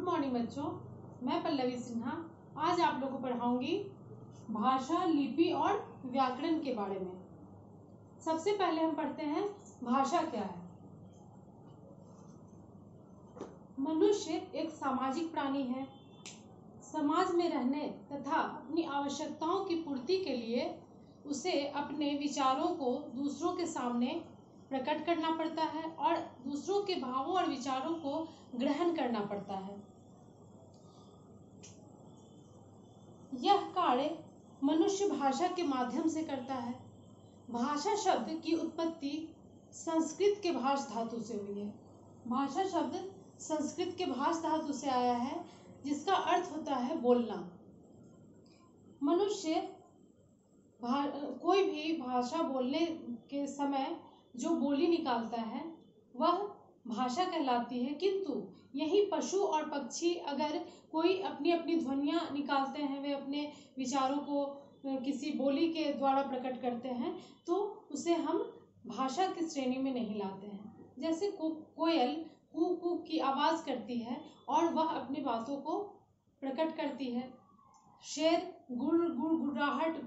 Good morning बच्चों, मैं पल्लवी सिन्हा आज आप लोगों को पढ़ाऊंगी भाषा, लिपि और व्याकरण के बारे में। सबसे पहले हम पढ़ते हैं भाषा क्या है। मनुष्य एक सामाजिक प्राणी है। समाज में रहने तथा अपनी आवश्यकताओं की पूर्ति के लिए उसे अपने विचारों को दूसरों के सामने प्रकट करना पड़ता है और दूसरों के भावों और विचारों को ग्रहण करना पड़ता है। यह कार्य मनुष्य भाषा के माध्यम से करता है। भाषा शब्द की उत्पत्ति संस्कृत के भाष धातु से हुई है। भाषा शब्द संस्कृत के भाष धातु से आया है, जिसका अर्थ होता है बोलना। मनुष्य कोई भी भाषा बोलने के समय जो बोली निकालता है वह भाषा कहलाती है, किंतु यही पशु और पक्षी अगर कोई अपनी अपनी ध्वनियाँ निकालते हैं, वे अपने विचारों को किसी बोली के द्वारा प्रकट करते हैं, तो उसे हम भाषा की श्रेणी में नहीं लाते हैं। जैसे कोयल कू कू की आवाज़ करती है और वह अपनी बातों को प्रकट करती है। शेर गुड़ गुड़ गुर्राहट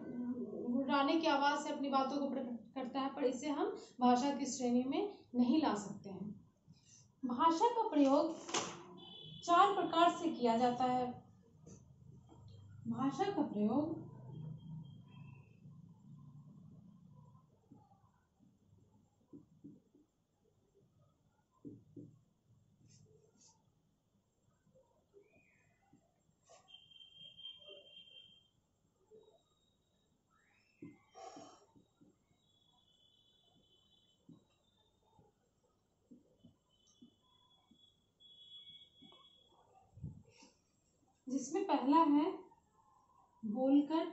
गुर्राने की आवाज़ से अपनी बातों को प्रकट करता है, पर इसे हम भाषा की श्रेणी में नहीं ला सकते हैं। भाषा का प्रयोग 4 प्रकार से किया जाता है। भाषा का प्रयोग जिसमें पहला है बोलकर,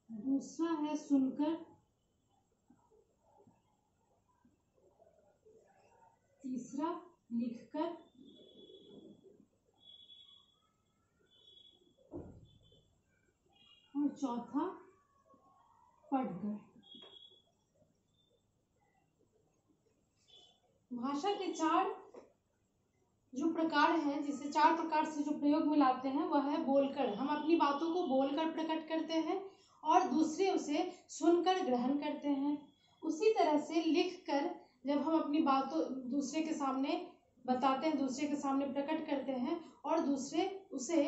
दूसरा है सुनकर, तीसरा लिखकर और चौथा पढ़कर। भाषा के 4 जो प्रकार हैं, जिसे 4 प्रकार से जो प्रयोग में लाते हैं, वह है बोलकर। हम अपनी बातों को बोलकर प्रकट करते हैं और दूसरे उसे सुनकर ग्रहण करते हैं। उसी तरह से लिखकर जब हम अपनी बातों दूसरे के सामने बताते हैं, दूसरे के सामने प्रकट करते हैं और दूसरे उसे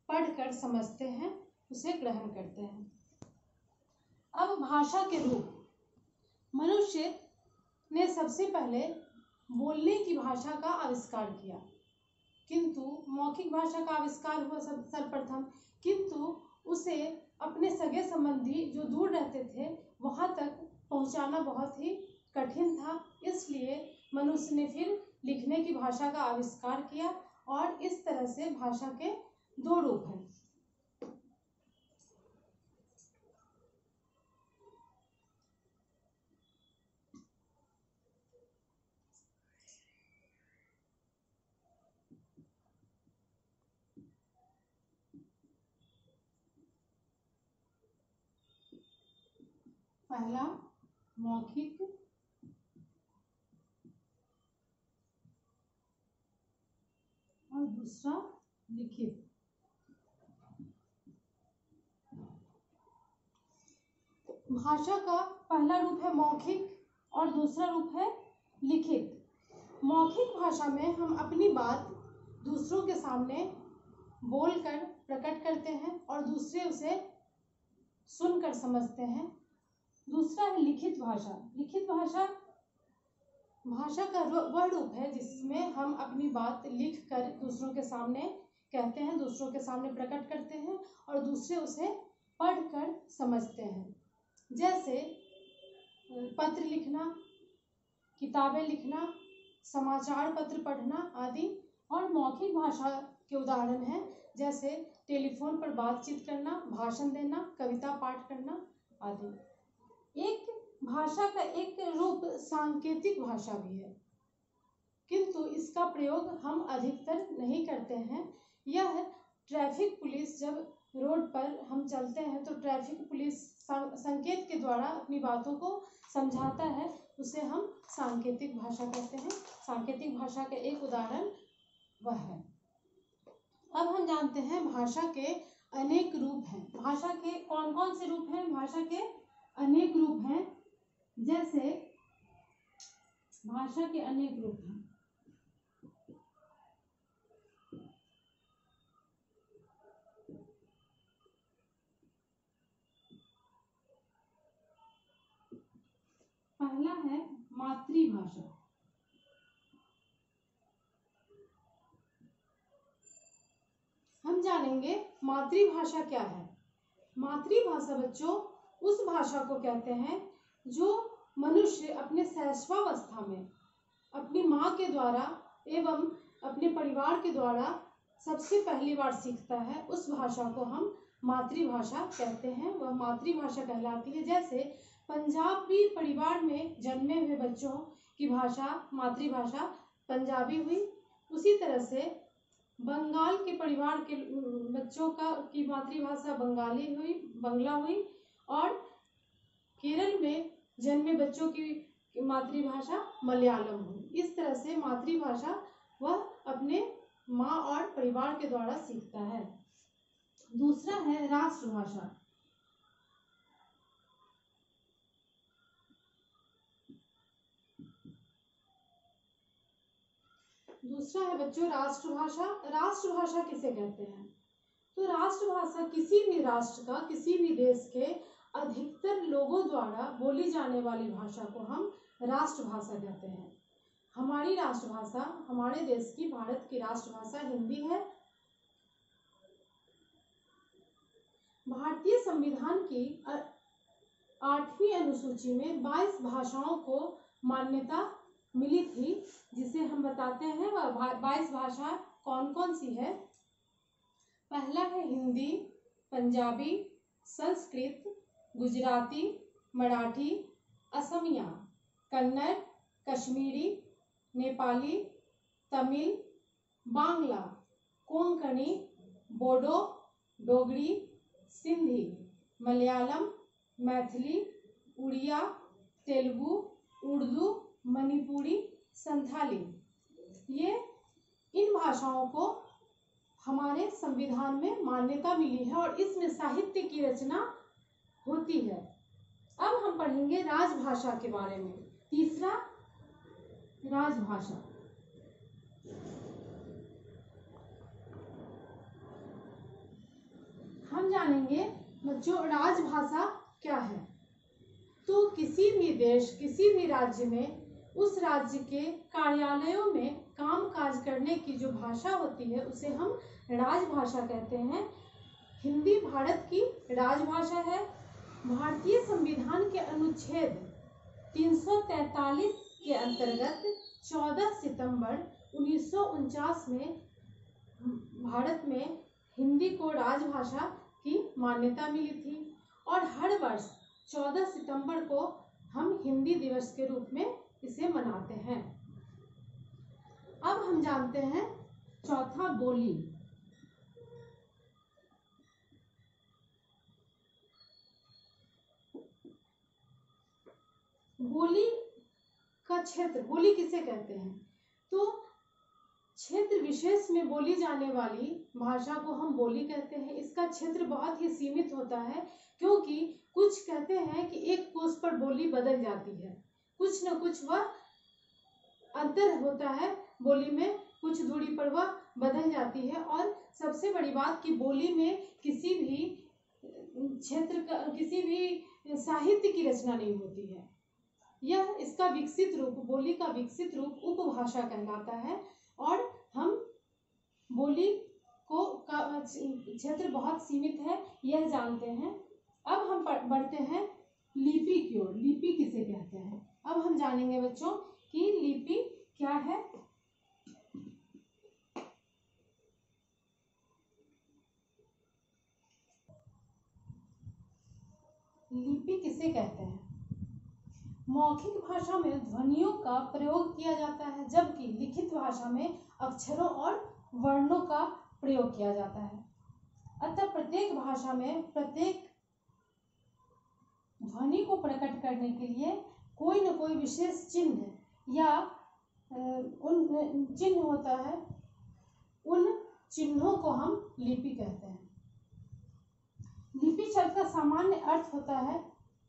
पढ़कर समझते हैं, उसे ग्रहण करते हैं। अब भाषा के रूप। मनुष्य ने सबसे पहले बोलने की भाषा का आविष्कार किया, किंतु मौखिक भाषा का आविष्कार हुआ सर्वप्रथम, किंतु उसे अपने सगे संबंधी जो दूर रहते थे वहां तक पहुंचाना बहुत ही कठिन था। इसलिए मनुष्य ने फिर लिखने की भाषा का आविष्कार किया और इस तरह से भाषा के 2 रूप हैं। पहला मौखिक और दूसरा लिखित। भाषा का पहला रूप है मौखिक और दूसरा रूप है लिखित। मौखिक भाषा में हम अपनी बात दूसरों के सामने बोलकर प्रकट करते हैं और दूसरे उसे सुनकर समझते हैं। दूसरा है लिखित भाषा। लिखित भाषा का वह रूप है जिसमें हम अपनी बात लिखकर दूसरों के सामने कहते हैं, दूसरों के सामने प्रकट करते हैं और दूसरे उसे पढ़कर समझते हैं। जैसे पत्र लिखना, किताबें लिखना, समाचार पत्र पढ़ना आदि। और मौखिक भाषा के उदाहरण हैं जैसे टेलीफोन पर बातचीत करना, भाषण देना, कविता पाठ करना आदि। एक भाषा का एक रूप सांकेतिक भाषा भी है, किंतु इसका प्रयोग हम अधिकतर नहीं करते हैं। यह ट्रैफिक पुलिस जब रोड पर हम चलते हैं तो ट्रैफिक पुलिस संकेत के द्वारा अपनी बातों को समझाता है, उसे हम सांकेतिक भाषा कहते हैं। सांकेतिक भाषा का एक उदाहरण वह है। अब हम जानते हैं भाषा के अनेक रूप हैं। भाषा के कौन कौन से रूप हैं? भाषा के अनेक रूप हैं। जैसे भाषा के अनेक रूप हैं। पहला है मातृभाषा। हम जानेंगे मातृभाषा क्या है। मातृभाषा बच्चों उस भाषा को कहते हैं जो मनुष्य अपने शैशवावस्था में अपनी माँ के द्वारा एवं अपने परिवार के द्वारा सबसे पहली बार सीखता है। उस भाषा को हम मातृभाषा कहते हैं, वह मातृभाषा कहलाती है। जैसे पंजाबी परिवार में जन्मे हुए बच्चों की भाषा मातृभाषा पंजाबी हुई। उसी तरह से बंगाल के परिवार के बच्चों की मातृभाषा बंगाली हुई, बंगला हुई। और केरल में जन्मे बच्चों की मातृभाषा मलयालम हुई। इस तरह से मातृभाषा वह अपने माँ और परिवार के द्वारा सीखता है। दूसरा है राष्ट्रभाषा। दूसरा है बच्चों राष्ट्रभाषा। राष्ट्रभाषा किसे कहते हैं? तो राष्ट्रभाषा किसी भी राष्ट्र का, किसी भी देश के अधिकतर लोगों द्वारा बोली जाने वाली भाषा को हम राष्ट्रभाषा कहते हैं। हमारी राष्ट्रभाषा, हमारे देश की, भारत की राष्ट्रभाषा हिंदी है। भारतीय संविधान की 8वीं अनुसूची में 22 भाषाओं को मान्यता मिली थी, जिसे हम बताते हैं वह 22 भाषा कौन कौन सी है। पहला है हिंदी, पंजाबी, संस्कृत, गुजराती, मराठी, असमिया, कन्नड़, कश्मीरी, नेपाली, तमिल, बांग्ला, कोंकणी, बोडो, डोगरी, सिंधी, मलयालम, मैथिली, उड़िया, तेलुगु, उर्दू, मणिपुरी, संथाली। ये इन भाषाओं को हमारे संविधान में मान्यता मिली है और इसमें साहित्य की रचना होती है। अब हम पढ़ेंगे राजभाषा के बारे में। तीसरा राजभाषा। हम जानेंगे बच्चों राजभाषा क्या है। तो किसी भी देश, किसी भी राज्य में उस राज्य के कार्यालयों में काम काज करने की जो भाषा होती है उसे हम राजभाषा कहते हैं। हिंदी भारत की राजभाषा है। भारतीय संविधान के अनुच्छेद 343 के अंतर्गत 14 सितंबर 1949 में भारत में हिंदी को राजभाषा की मान्यता मिली थी और हर वर्ष 14 सितंबर को हम हिंदी दिवस के रूप में इसे मनाते हैं। अब हम जानते हैं चौथा बोली। बोली का क्षेत्र, बोली किसे कहते हैं? तो क्षेत्र विशेष में बोली जाने वाली भाषा को हम बोली कहते हैं। इसका क्षेत्र बहुत ही सीमित होता है, क्योंकि कुछ कहते हैं कि एक कोस पर बोली बदल जाती है, कुछ न कुछ वह अंतर होता है बोली में, कुछ दूरी पर वह बदल जाती है। और सबसे बड़ी बात कि बोली में किसी भी क्षेत्र का, किसी भी साहित्य की रचना नहीं होती है। यह इसका विकसित रूप, बोली का विकसित रूप उपभाषा कहलाता है और हम बोली को का क्षेत्र बहुत सीमित है यह जानते हैं। अब हम बढ़ते हैं लिपि की ओर। लिपि किसे कहते हैं? अब हम जानेंगे बच्चों कि लिपि क्या है। लिपि किसे कहते हैं? मौखिक भाषा में ध्वनियों का प्रयोग किया जाता है, जबकि लिखित भाषा में अक्षरों और वर्णों का प्रयोग किया जाता है। अतः प्रत्येक भाषा में प्रत्येक ध्वनि को प्रकट करने के लिए कोई न कोई विशेष चिन्ह या उन चिन्ह होता है, उन चिन्हों को हम लिपि कहते हैं। लिपि शब्द का सामान्य अर्थ होता है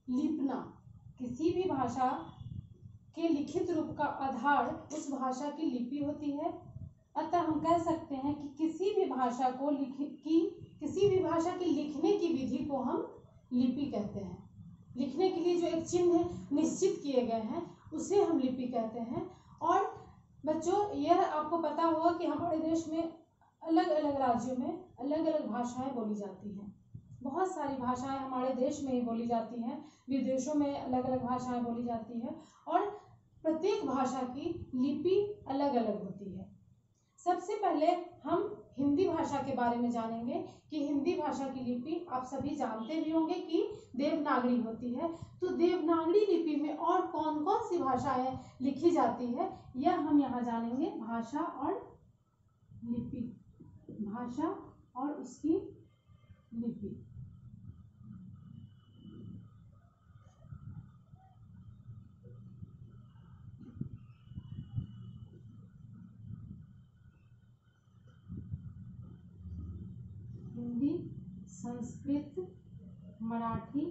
लिपना। किसी भी भाषा के लिखित रूप का आधार उस भाषा की लिपि होती है। अतः हम कह सकते हैं कि किसी भी भाषा की लिखने की विधि को हम लिपि कहते हैं। लिखने के लिए जो एक चिन्ह निश्चित किए गए हैं उसे हम लिपि कहते हैं। और बच्चों, यह आपको पता होगा कि हमारे देश में अलग अलग राज्यों में अलग अलग भाषाएं बोली जाती हैं। बहुत सारी भाषाएं हमारे देश में ही बोली जाती हैं, विदेशों में अलग अलग भाषाएं बोली जाती है और प्रत्येक भाषा की लिपि अलग अलग होती है। सबसे पहले हम हिंदी भाषा के बारे में जानेंगे कि हिंदी भाषा की लिपि आप सभी जानते भी होंगे कि देवनागरी होती है। तो देवनागरी लिपि में और कौन कौन सी भाषाएं लिखी जाती है यह हम यहाँ जानेंगे। भाषा और लिपि, भाषा और उसकी लिपि। हिंदी, संस्कृत, मराठी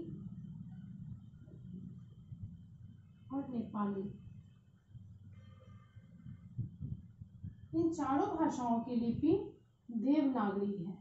और नेपाली, इन चारों भाषाओं की लिपि देवनागरी है।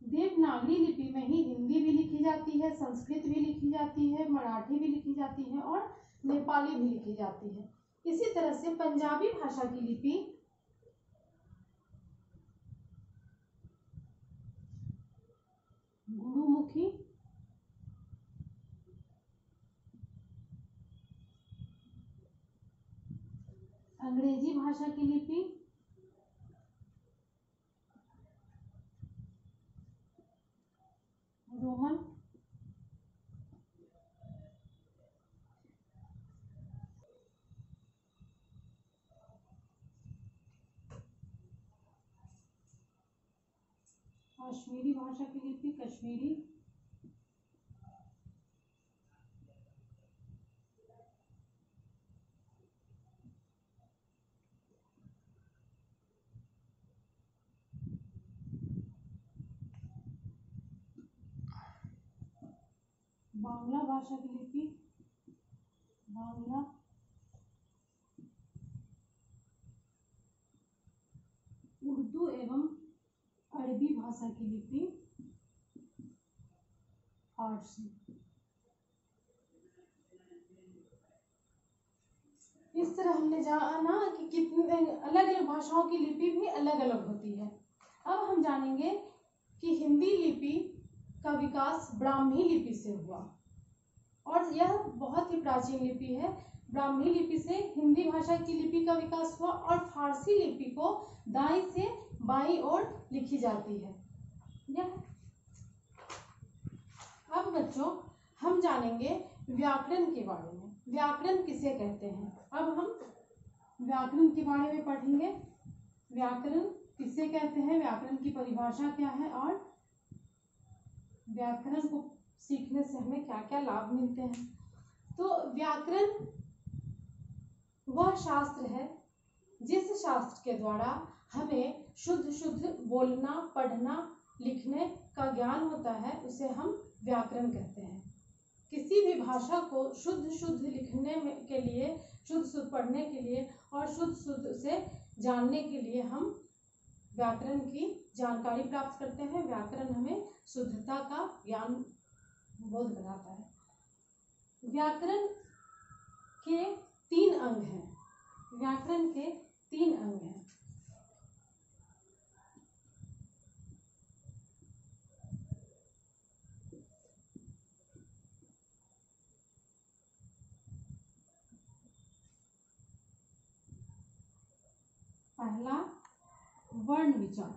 देवनागरी लिपि में ही हिंदी भी लिखी जाती है, संस्कृत भी लिखी जाती है, मराठी भी लिखी जाती है और नेपाली भी लिखी जाती है। इसी तरह से पंजाबी भाषा की लिपि गुरुमुखी, अंग्रेजी भाषा की लिपि रोमन, कश्मीरी भाषा की लिपि कश्मीरी, बांग्ला भाषा की लिपि बांग्ला, उर्दू एवं अरबी भाषा की लिपि फारसी। इस तरह हमने जाना कि कितने अलग अलग भाषाओं की लिपि भी अलग अलग होती है। अब हम जानेंगे कि हिंदी लिपि का विकास ब्राह्मी लिपि से हुआ और यह बहुत ही प्राचीन लिपि है। ब्राह्मी लिपि से हिंदी भाषा की लिपि का विकास हुआ और फारसी लिपि को दाईं से बाईं ओर लिखी जाती है। अब बच्चों, हम जानेंगे व्याकरण के बारे में। व्याकरण किसे कहते हैं? अब हम व्याकरण के बारे में पढ़ेंगे। व्याकरण किसे कहते हैं, व्याकरण की परिभाषा क्या है और व्याकरण को सीखने से हमें क्या क्या लाभ मिलते हैं। तो व्याकरण वह शास्त्र है जिस शास्त्र के द्वारा हमें शुद्ध शुद्ध बोलना, पढ़ना, लिखने का ज्ञान होता है, उसे हम व्याकरण कहते हैं। किसी भी भाषा को शुद्ध शुद्ध लिखने के लिए, शुद्ध शुद्ध पढ़ने के लिए और शुद्ध शुद्ध से जानने के लिए हम व्याकरण की जानकारी प्राप्त करते हैं। व्याकरण हमें शुद्धता का ज्ञान बोध कराता है। व्याकरण के 3 अंग हैं। व्याकरण के 3 अंग हैं। पहला वर्ण विचार,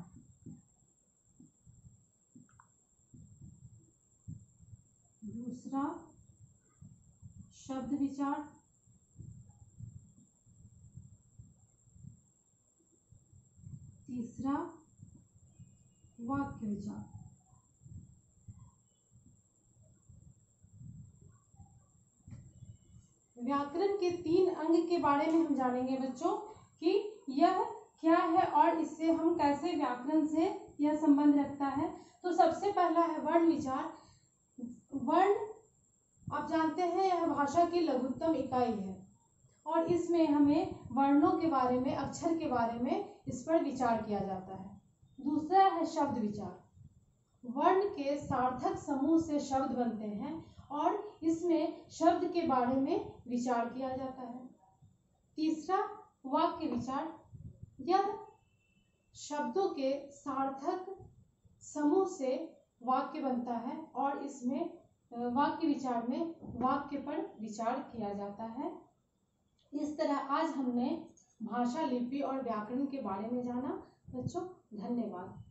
दूसरा शब्द विचार, तीसरा तीसरा वाक्य विचार। व्याकरण के 3 अंग के बारे में हम जानेंगे बच्चों कि यह क्या है और इससे हम कैसे व्याकरण से यह संबंध रखता है। तो सबसे पहला है वर्ण विचार। वर्ण आप जानते हैं यह भाषा की लघुत्तम इकाई है और इसमें हमें वर्णों के बारे में, अक्षर के बारे में इस पर विचार किया जाता है। दूसरा है शब्द विचार। वर्ण के सार्थक समूह से शब्द बनते हैं और इसमें शब्द के बारे में विचार किया जाता है। तीसरा वाक्य विचार। यह शब्दों के सार्थक समूह से वाक्य बनता है और इसमें वाक्य विचार में वाक्य पर विचार किया जाता है। इस तरह आज हमने भाषा, लिपि और व्याकरण के बारे में जाना। बच्चों धन्यवाद।